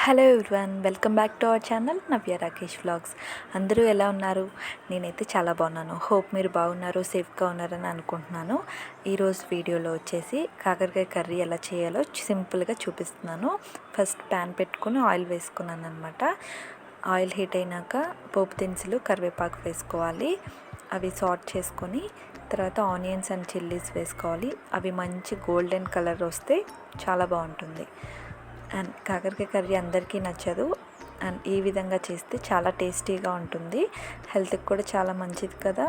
Hello everyone, welcome back to our channel Navya Rakesh vlogs. అందరూ ఎలా ఉన్నారు? నేనైతే చాలా బాగున్నాను. హోప్ మీరు బాగున్నారు, సేఫ్గా ఉన్నారని అనుకుంటున్నాను. ఈరోజు వీడియోలో వచ్చేసి కాకరకాయ కర్రీ ఎలా చేయాలో సింపుల్గా చూపిస్తున్నాను. ఫస్ట్ ప్యాన్ పెట్టుకొని ఆయిల్ వేసుకున్నాను అనమాట. ఆయిల్ హీట్ అయినాక పోపు దినుసులు, కరివేపాకు వేసుకోవాలి. అవి సాట్ చేసుకొని తర్వాత ఆనియన్స్ అండ్ చిల్లీస్ వేసుకోవాలి. అవి మంచి గోల్డెన్ కలర్ వస్తే చాలా బాగుంటుంది. అండ్ కాకరకాయ కర్రీ అందరికీ నచ్చదు. అండ్ ఈ విధంగా చేస్తే చాలా టేస్టీగా ఉంటుంది, హెల్త్కి కూడా చాలా మంచిది కదా.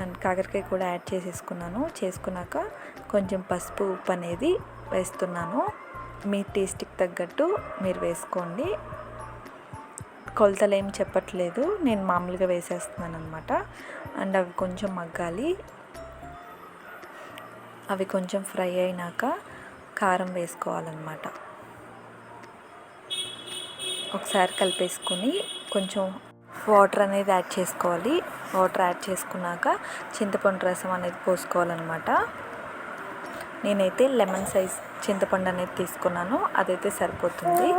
అండ్ కాకరకాయ కూడా యాడ్ చేసుకున్నాక కొంచెం పసుపు, ఉప్పు అనేది వేస్తున్నాను. మీ టేస్ట్కి తగ్గట్టు మీరు వేసుకోండి. కొలతలు ఏం చెప్పట్లేదు, నేను మామూలుగా వేసేస్తున్నాను అనమాట. అండ్ అవి కొంచెం మగ్గాలి. అవి కొంచెం ఫ్రై అయినాక కారం వేసుకోవాలన్నమాట. ఒకసారి కలిపేసుకొని కొంచెం వాటర్ అనేది యాడ్ చేసుకోవాలి. వాటర్ యాడ్ చేసుకున్నాక చింతపండు రసం అనేది పోసుకోవాలన్నమాట. నేనైతే లెమన్ సైజ్ చింతపండు అనేది తీసుకున్నాను, అదైతే సరిపోతుంది.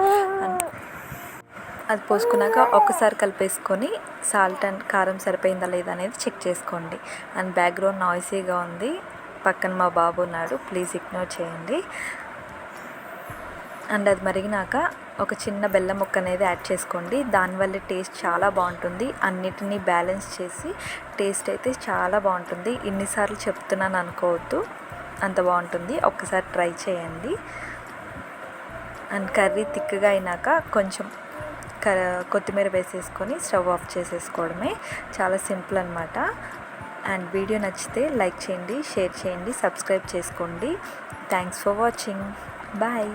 అది పోసుకున్నాక ఒకసారి కలిపేసుకొని సాల్ట్ అండ్ కారం సరిపోయిందా లేదా అనేది చెక్ చేసుకోండి. అండ్ బ్యాక్గ్రౌండ్ నాయిసీగా ఉంది, పక్కన మా బాబు ఉన్నాడు, ప్లీజ్ ఇగ్నోర్ చేయండి. అండ్ అది మరిగినాక ఒక చిన్న బెల్లం ముక్క అనేది యాడ్ చేసుకోండి. దానివల్ల టేస్ట్ చాలా బాగుంటుంది. అన్నిటినీ బ్యాలెన్స్ చేసి టేస్ట్ అయితే చాలా బాగుంటుంది. ఇన్నిసార్లు చెప్తున్నాను అనుకోవద్దు, అంత బాగుంటుంది. ఒక్కసారి ట్రై చేయండి. అండ్ కర్రీ థిక్గా అయినాక కొంచెం కొత్తిమీర వేసేసుకొని స్టవ్ ఆఫ్ చేసేసుకోవడమే. చాలా సింపుల్ అనమాట. అండ్ వీడియో నచ్చితే లైక్ చేయండి, షేర్ చేయండి, సబ్స్క్రైబ్ చేసుకోండి. Thanks for watching. బాయ్.